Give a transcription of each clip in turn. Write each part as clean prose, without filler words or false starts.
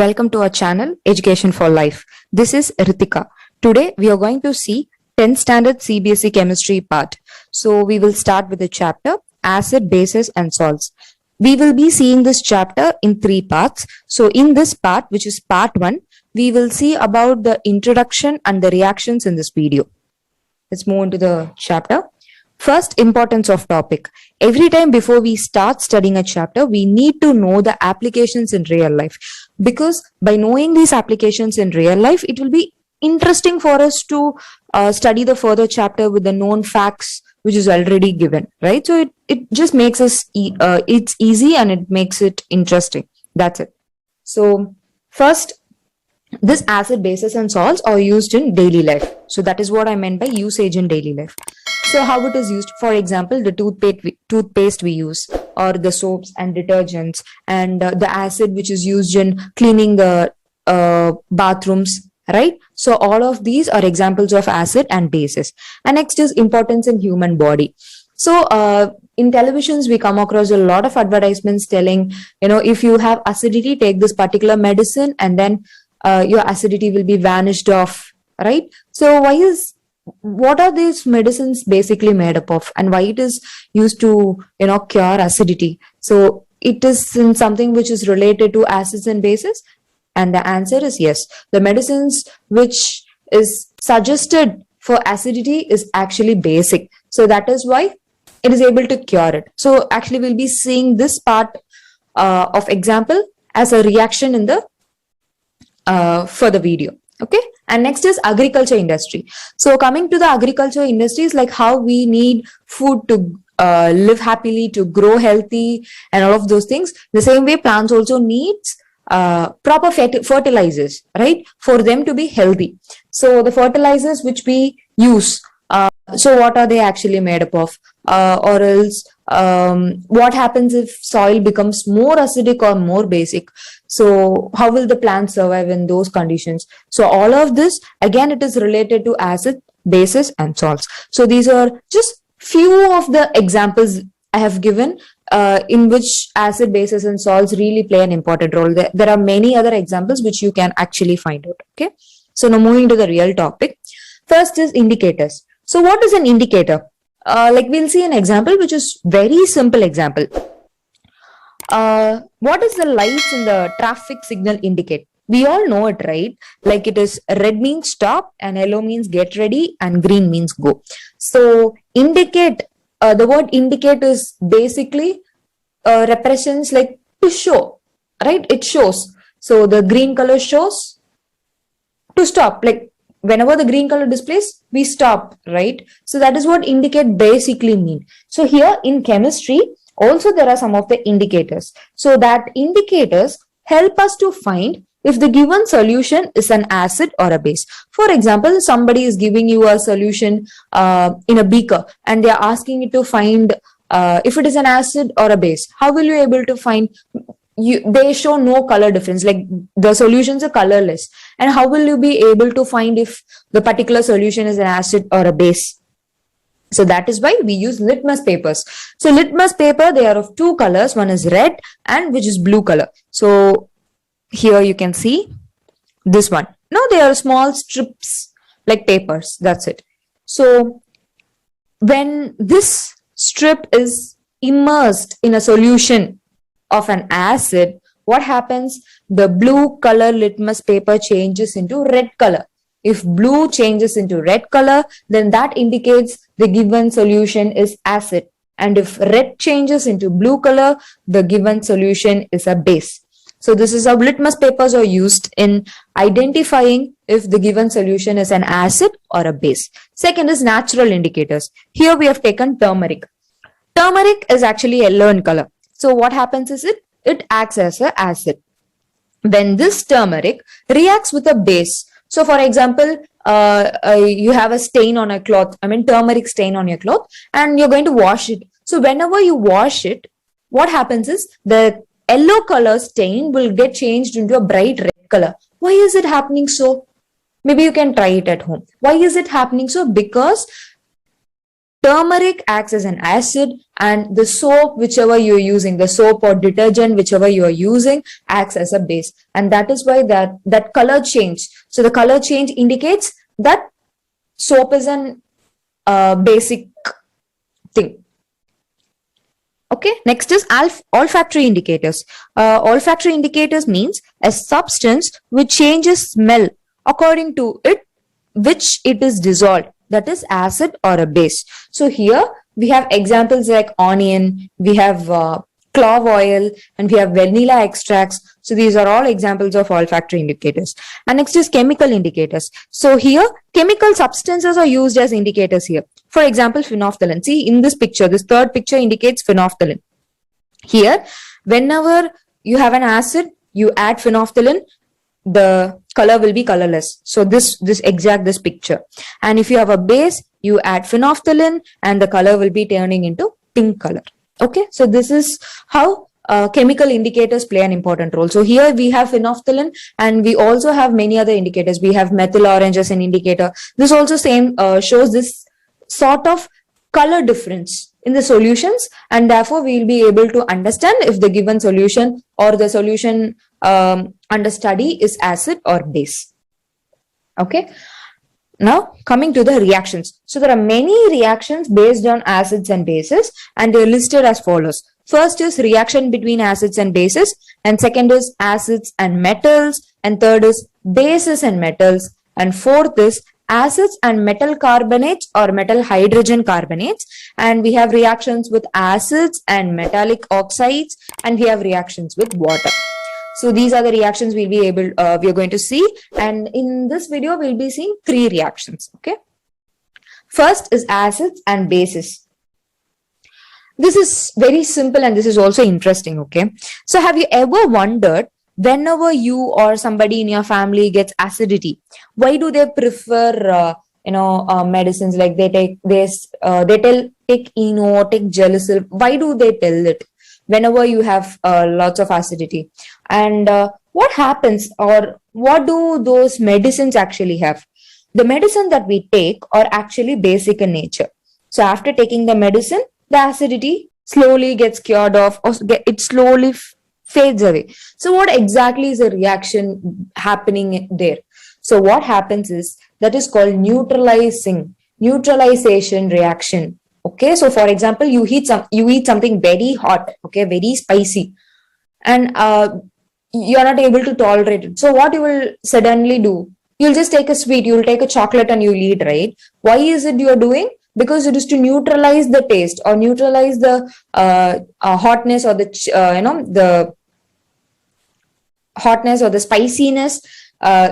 Welcome to our channel, Education for Life. This is Ritika. Today, we are going to see 10th standard CBSE chemistry part. So, we will start with the chapter, Acid, Bases and Salts. We will be seeing this chapter in 3 parts. So, in this part, which is part 1, we will see about the introduction and the reactions in this video. Let's move into the chapter. First, importance of topic. Every time before we start studying a chapter, we need to know the applications in real life. Because by knowing these applications in real life, it will be interesting for us to study the further chapter with the known facts which is already given, right? So it just makes us, it's easy and it makes it interesting. That's it. So first, this acid, bases and salts are used in daily life. So that is what I meant by usage in daily life. So how it is used, for example, the toothpaste we use, or the soaps and detergents, and the acid which is used in cleaning the bathrooms, right? So all of these are examples of acid and bases. And next is importance in human body. So in televisions, we come across a lot of advertisements telling, if you have acidity, take this particular medicine and then your acidity will be vanished off, right? So what are these medicines basically made up of, and why it is used to cure acidity? So it is in something which is related to acids and bases, and the answer is yes. The medicines which is suggested for acidity is actually basic, so that is why it is able to cure it. So actually we'll be seeing this part of example as a reaction in the for the video. Okay, and next is agriculture industry. So coming to the agriculture industry is like how we need food to live happily, to grow healthy, and all of those things. The same way plants also needs proper fertilizers, right, for them to be healthy. So the fertilizers which we use, so what are they actually made up of? Or else what happens if soil becomes more acidic or more basic? So how will the plant survive in those conditions? So all of this, again, it is related to acid, bases and salts. So these are just few of the examples I have given in which acid, bases and salts really play an important role. There are many other examples which you can actually find out. Okay, so now moving to the real topic. First is indicators. So what is an indicator? Like we'll see an example which is very simple example. What is the lights in the traffic signal indicate? We all know it, right? Like it is red means stop, and yellow means get ready, and green means go. So indicate, the word indicate is basically represents like to show, right? It shows. So the green color shows to stop, like whenever the green color displays, we stop, right? So that is what indicate basically mean. So here in chemistry, also there are some of the indicators. So that indicators help us to find if the given solution is an acid or a base. For example, somebody is giving you a solution in a beaker and they are asking you to find if it is an acid or a base. How will you able to find? They show no color difference, like the solutions are colorless, and how will you be able to find if the particular solution is an acid or a base? So that is why we use litmus papers. So litmus paper, they are of 2 colors, one is red and which is blue color. So here you can see this one. Now they are small strips like papers, that's it. So when this strip is immersed in a solution of an acid, what happens? The blue color litmus paper changes into red color. If blue changes into red color, then that indicates the given solution is acid. And if red changes into blue color, the given solution is a base. So this is how litmus papers are used in identifying if the given solution is an acid or a base. Second is natural indicators. Here we have taken turmeric. Turmeric is actually yellow in color. So what happens is it acts as an acid. When this turmeric reacts with a base, so for example, you have a stain on a cloth, turmeric stain on your cloth, and you're going to wash it. So whenever you wash it, what happens is the yellow color stain will get changed into a bright red color. Why is it happening so? Maybe you can try it at home. Why is it happening so? Because Turmeric acts as an acid, and the soap, whichever you're using, the soap or detergent, whichever you're using, acts as a base. And that is why that color change. So the color change indicates that soap is an basic thing. Okay, next is olfactory indicators. Olfactory indicators means a substance which changes smell according to it, which it is dissolved, that is acid or a base. So here we have examples like onion, we have clove oil, and we have vanilla extracts. So these are all examples of olfactory indicators. And next is chemical indicators. So here chemical substances are used as indicators here. For example, phenolphthalein. See in this picture, this third picture indicates phenolphthalein. Here, whenever you have an acid, you add phenolphthalein, the color will be colorless. So this picture. And if you have a base, you add phenolphthalein and the color will be turning into pink color. Okay, so this is how chemical indicators play an important role. So here we have phenolphthalein, and we also have many other indicators. We have methyl orange as an indicator. This also shows this sort of color difference in the solutions, and therefore we will be able to understand if the given solution or the solution under study is acid or base. Okay. Now coming to the reactions. So there are many reactions based on acids and bases, and they are listed as follows. First is reaction between acids and bases, and second is acids and metals, and third is bases and metals, and fourth is acids and metal carbonates or metal hydrogen carbonates, and we have reactions with acids and metallic oxides, and we have reactions with water. So these are the reactions we are going to see, and in this video we'll be seeing 3 reactions. Okay. First is acids and bases. This is very simple and this is also interesting. Okay. So have you ever wondered, whenever you or somebody in your family gets acidity, why do they prefer medicines like they tell take Eno, take Gelisil? Why do they tell it whenever you have lots of acidity? And what happens, or what do those medicines actually have? The medicine that we take are actually basic in nature. So after taking the medicine, the acidity slowly gets cured off, or it slowly fades away. So what exactly is the reaction happening there? So what happens is, that is called neutralization reaction. Okay, so for example, you eat something very hot, okay, very spicy, and you are not able to tolerate it. So what you will suddenly do? You'll just take a sweet, you'll take a chocolate and you'll eat, right? Why is it you're doing? Because it is to neutralize the taste or neutralize the hotness or the hotness or the spiciness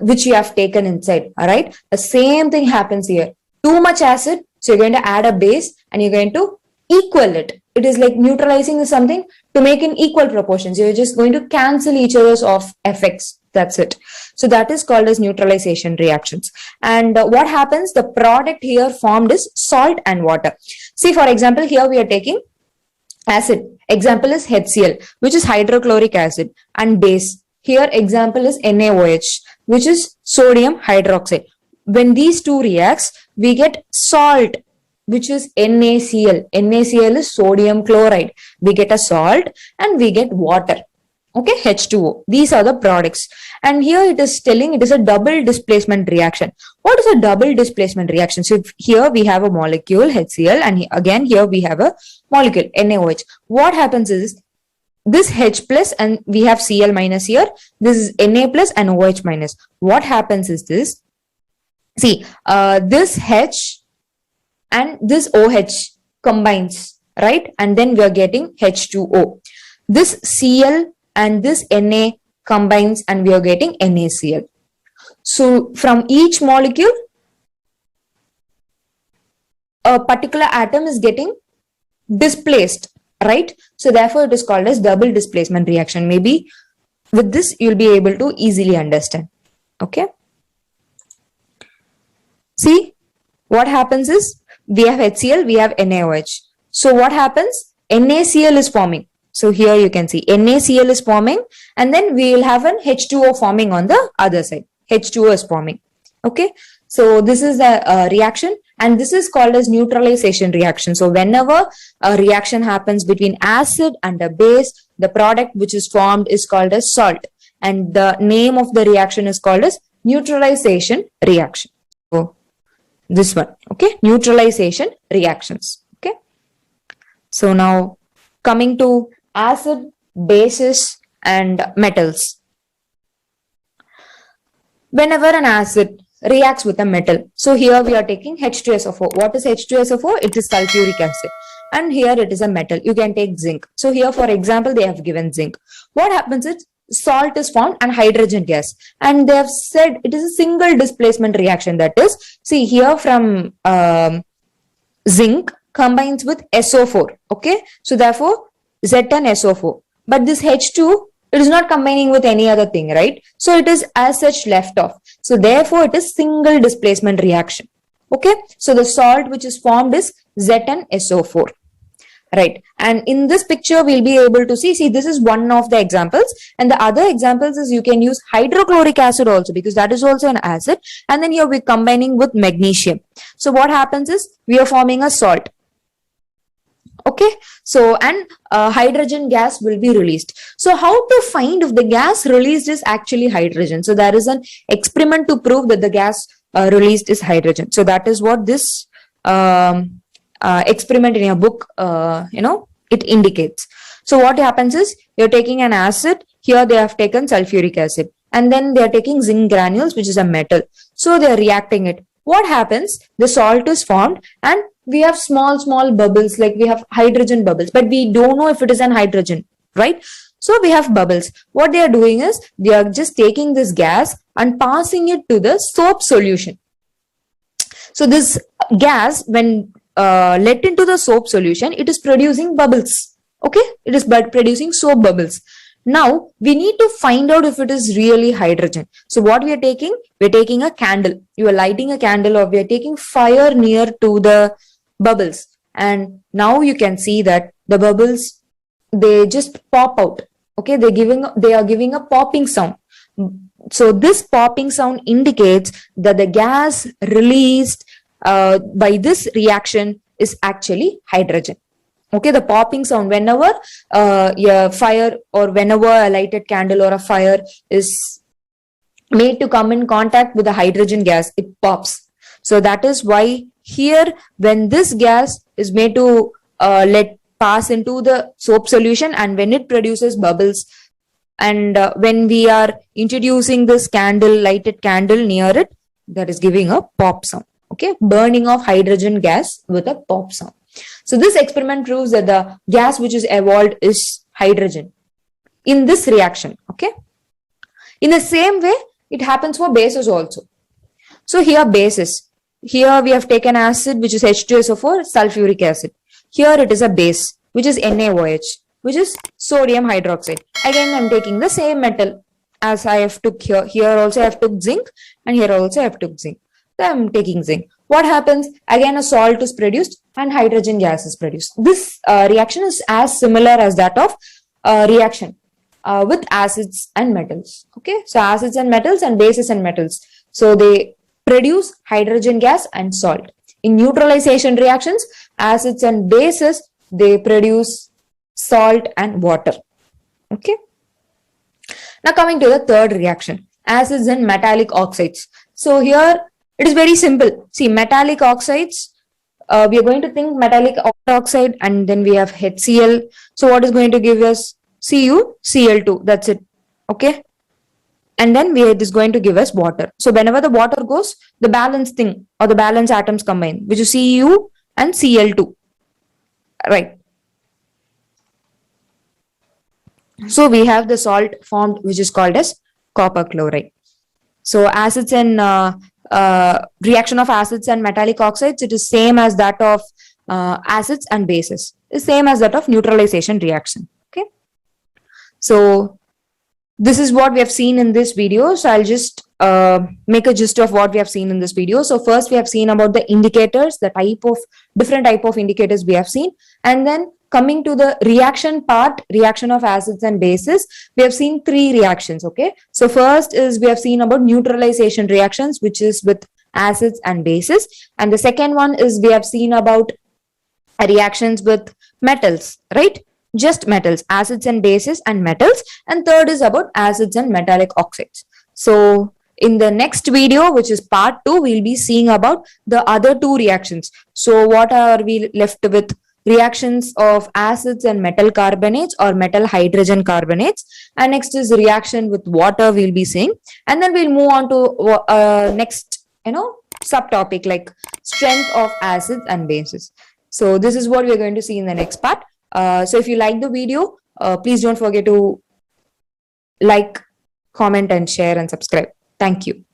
which you have taken inside. All right. The same thing happens here. Too much acid, so you're going to add a base and you're going to equal it. It is like neutralizing something to make in equal proportions. You're just going to cancel each other's off effects. That's it. So that is called as neutralization reactions. And what happens? The product here formed is salt and water. See, for example, here we are taking acid. Example is HCl, which is hydrochloric acid, and base. Here example is NaOH, which is sodium hydroxide. When these two reacts, we get salt, which is NaCl. NaCl is sodium chloride. We get a salt and we get water. Okay, H2O. These are the products. And here it is telling it is a double displacement reaction. What is a double displacement reaction? So here we have a molecule HCl, and again here we have a molecule NaOH. What happens is, this H plus and we have Cl minus here. This is Na plus and OH minus. What happens is this. See, this H and this OH combines, right? And then we are getting H2O. This Cl and this Na combines and we are getting NaCl. So from each molecule, a particular atom is getting displaced, right? So therefore it is called as double displacement reaction. Maybe with this you'll be able to easily understand. Okay. See, what happens is, we have HCl, we have NaOH. So what happens? NaCl is forming. So here you can see NaCl is forming, and then we will have an H2O forming on the other side. H2O is forming. Okay. So this is the reaction, and this is called as neutralization reaction. So whenever a reaction happens between acid and a base, the product which is formed is called as salt, and the name of the reaction is called as neutralization reaction. So this one, okay, neutralization reactions. Okay, so now coming to acid, bases, and metals. Whenever an acid reacts with a metal, so here we are taking H2SO4. What is H2SO4? It is sulfuric acid. And here it is a metal. You can take zinc. So here, for example, they have given zinc. What happens is salt is formed and hydrogen gas. And they have said it is a single displacement reaction. That is, see here from zinc combines with SO4. Okay. So therefore, ZnSO4. But this H2, it is not combining with any other thing, right? So it is as such left off. So therefore, it is single displacement reaction. Okay. So the salt which is formed is ZnSO4. Right. And in this picture, we'll be able to see, this is one of the examples. And the other examples is you can use hydrochloric acid also, because that is also an acid. And then here we're combining with magnesium. So what happens is we are forming a salt. Okay. So, and hydrogen gas will be released. So how to find if the gas released is actually hydrogen? So there is an experiment to prove that the gas released is hydrogen. So that is what this experiment in your book, it indicates. So what happens is you're taking an acid. Here they have taken sulfuric acid, and then they are taking zinc granules, which is a metal. So they are reacting it. What happens? The salt is formed, and we have small bubbles, like we have hydrogen bubbles, but we don't know if it is an hydrogen, right? So we have bubbles. What they are doing is they are just taking this gas and passing it to the soap solution. So this gas, when let into the soap solution, it is producing bubbles. Okay, it is producing soap bubbles. Now we need to find out if it is really hydrogen. So what we are taking? We are taking a candle. You are lighting a candle, or we are taking fire near to the bubbles, and now you can see that the bubbles, they just pop out. Okay, they are giving a popping sound. So this popping sound indicates that the gas released by this reaction is actually hydrogen. Okay, the popping sound, whenever a fire, or whenever a lighted candle or a fire is made to come in contact with the hydrogen gas, it pops. So that is why here, when this gas is made to let pass into the soap solution, and when it produces bubbles, and when we are introducing this candle, lighted candle near it, that is giving a pop sound. Okay, burning of hydrogen gas with a pop sound. So this experiment proves that the gas which is evolved is hydrogen in this reaction. Okay, in the same way, it happens for bases also. So here bases. Here we have taken acid, which is H2SO4, sulfuric acid. Here it is a base, which is NaOH, which is sodium hydroxide. Again, I'm taking the same metal as I have took here. Here also I have took zinc, and here also I have took zinc. So I'm taking zinc. What happens? Again, a salt is produced and hydrogen gas is produced. This reaction is as similar as that of reaction with acids and metals. Okay, so acids and metals and bases and metals. So they produce hydrogen gas and salt. In neutralization reactions, acids and bases, they produce salt and water. Okay. Now coming to the third reaction, acids and metallic oxides. So here it is very simple. See, metallic oxides, we are going to think metallic oxide, and then we have HCl. So what is going to give us? CuCl2. That's it. Okay. And then it is going to give us water. So whenever the water goes, the balance thing or the balance atoms combine, which is Cu and Cl2. Right. So we have the salt formed, which is called as copper chloride. So acids and reaction of acids and metallic oxides, it is same as that of acids and bases. It's same as that of neutralization reaction. Okay. So this is what we have seen in this video. So I'll just make a gist of what we have seen in this video. So first we have seen about the indicators, the different type of indicators we have seen. And then coming to the reaction part, reaction of acids and bases, we have seen three reactions. Okay. So first is we have seen about neutralization reactions, which is with acids and bases. And the second one is we have seen about reactions with metals, right? Just metals, acids and bases and metals. And third is about acids and metallic oxides. So in the next video, which is part 2, we'll be seeing about the other two reactions. So what are we left with? Reactions of acids and metal carbonates or metal hydrogen carbonates. And next is reaction with water we'll be seeing. And then we'll move on to next, subtopic like strength of acids and bases. So this is what we're going to see in the next part. So if you like the video, please don't forget to like, comment and share and subscribe. Thank you.